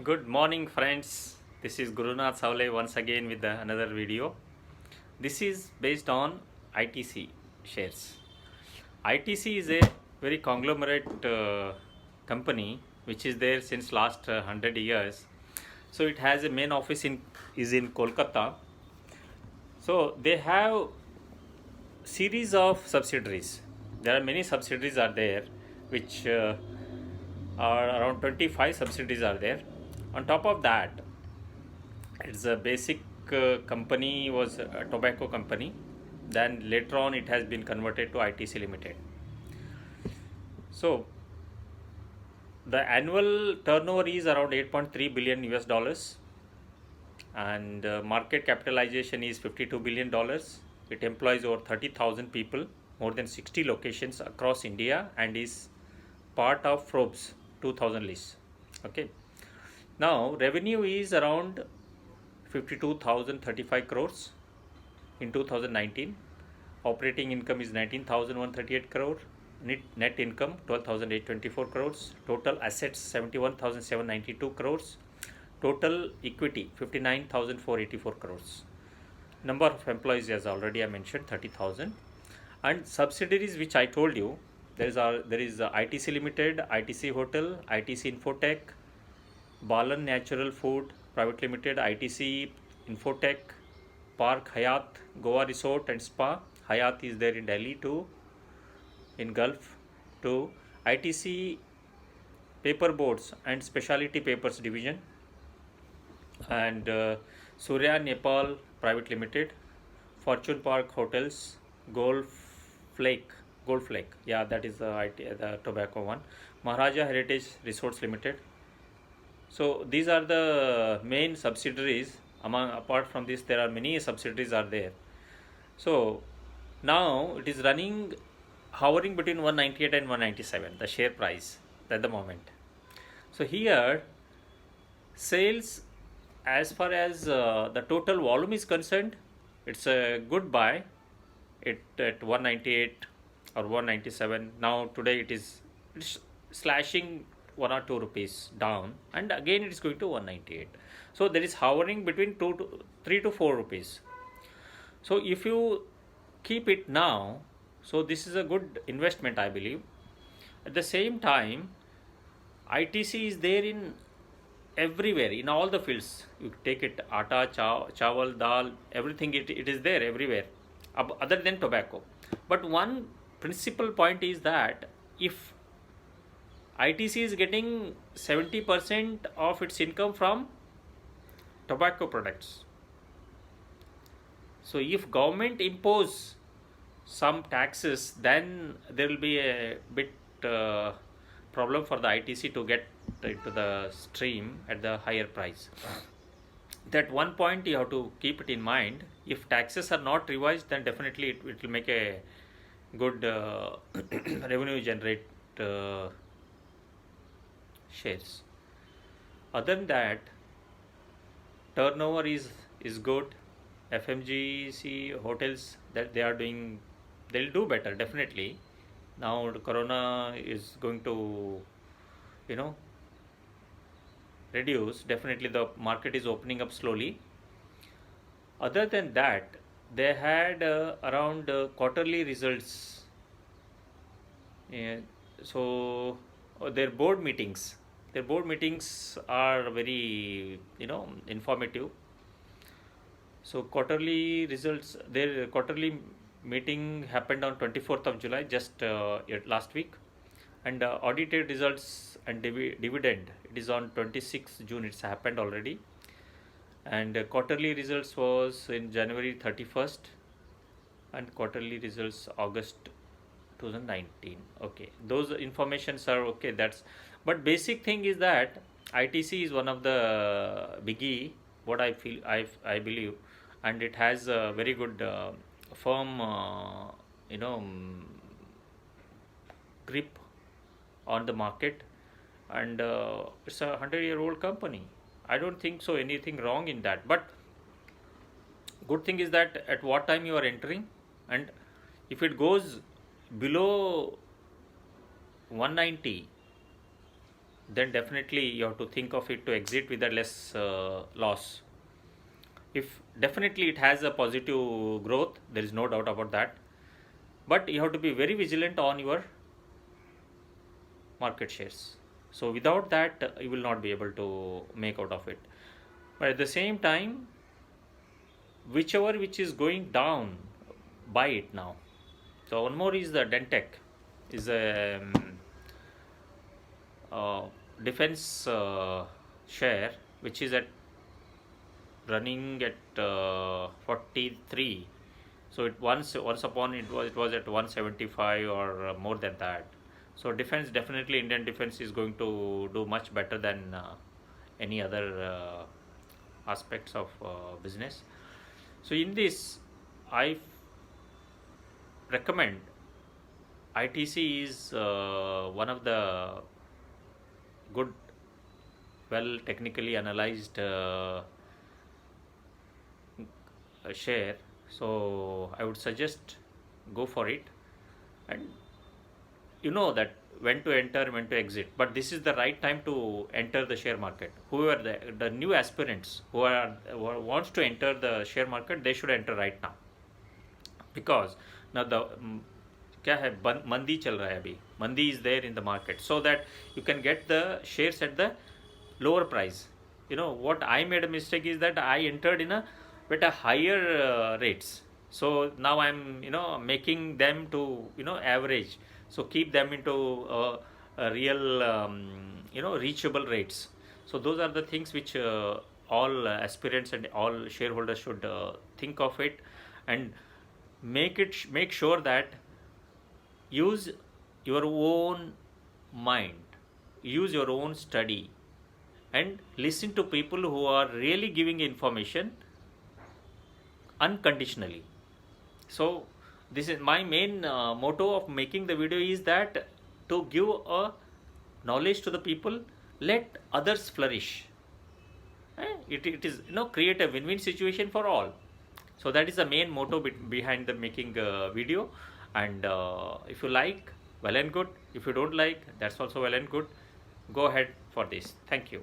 Good morning, friends. This is Gurunath Savle once again with another video. This is based on ITC shares. ITC is a very conglomerate company which is there since last 100 years. So it has a main office in Kolkata. So they have series of subsidiaries. There are many subsidiaries are there, which are around 25 subsidiaries are there. On top of that, it's a basic company was a tobacco company. Then later on, it has been converted to ITC Limited. So the annual turnover is around 8.3 billion US dollars, and market capitalization is 52 billion dollars. It employs over 30,000 people, more than 60 locations across India, and is part of Forbes 2000 list. Okay. Now revenue is around 52,035 crores in 2019. Operating income is 19,138 crore. Net income 12,824 crores. Total assets 71,792 crores. Total equity 59,484 crores. Number of employees, as already I mentioned, 30,000. And subsidiaries which I told you, there is ITC Limited, ITC Hotel, ITC Infotech, Balan Natural Food Private Limited, ITC Infotech, Park Hyatt Goa Resort and Spa. Hyatt is there in Delhi too, in Gulf too. ITC Paperboards and Specialty Papers Division, and Surya Nepal Private Limited, Fortune Park Hotels, Golf Flake, Gold Flake, yeah, that is the tobacco one. Maharaja Heritage Resorts Limited. So these are the main subsidiaries. Apart from this, there are many subsidiaries are there. So now it is running, hovering between 198 and 197, the share price at the moment. So here, sales, as far as the total volume is concerned, it's a good buy. It at 198 or 197. Now today it's slashing 1 or 2 rupees down, and again it is going to 198. So there is hovering between 3 to 4 rupees. So if you keep it now, so this is a good investment, I believe. At the same time, ITC is there in everywhere, in all the fields. You take it, atta, chawal, dal, everything, it is there everywhere, other than tobacco. But one principal point is that if ITC is getting 70% of its income from tobacco products, so if government impose some taxes, then there will be a bit problem for the ITC to get into the stream at the higher price. That one point you have to keep it in mind. If taxes are not revised, then definitely it will make a good revenue generate shares. Other than that, turnover is good. FMGC hotels, that they are doing, they'll do better definitely. Now the corona is going to, you know, reduce. Definitely the market is opening up slowly. Other than that, they had around quarterly results. Yeah, so their board meetings are very, informative. So quarterly results, their quarterly meeting happened on 24th of July, just last week. And audited results and dividend, it is on 26th June, it's happened already. And quarterly results was in January 31st, and quarterly results August 2019. Okay, those informations are okay. That's, but basic thing is that ITC is one of the biggie, what I feel, I believe. And it has a very good firm you know mm, grip on the market. And it's a 100-year-old company. I don't think so anything wrong in that. But good thing is that at what time you are entering, and if it goes below 190, then definitely you have to think of it to exit with a less loss. If definitely it has a positive growth, there is no doubt about that, but you have to be very vigilant on your market shares. So without that, you will not be able to make out of it. But at the same time, whichever which is going down, buy it now. So one more is the Dentech, is a uh, defense share which is at running at 43. So it once upon it was at 175 or more than that. So defense, definitely Indian defense is going to do much better than any other aspects of business. So in this, I recommend ITC is one of the good, well technically analyzed share. So I would suggest go for it, and you know that when to enter, when to exit. But this is the right time to enter the share market. Whoever the new aspirants who wants to enter the share market, they should enter right now, because now the क्या है मंदी चल रहा है अभी, मंदी is there in the market, so that you can get the shares at the lower price. You know what, I made a mistake is that I entered in a bit a higher rates. So now I'm making them to average, so keep them into a real reachable rates. So those are the things which all aspirants and all shareholders should think of it, and make sure that use your own mind, use your own study, and listen to people who are really giving information unconditionally. So this is my main motto of making the video, is that to give a knowledge to the people, let others flourish. It is create a win-win situation for all. So that is the main motto behind the making video. And if you like, well and good. If you don't like, that's also well and good. Go ahead for this. Thank you.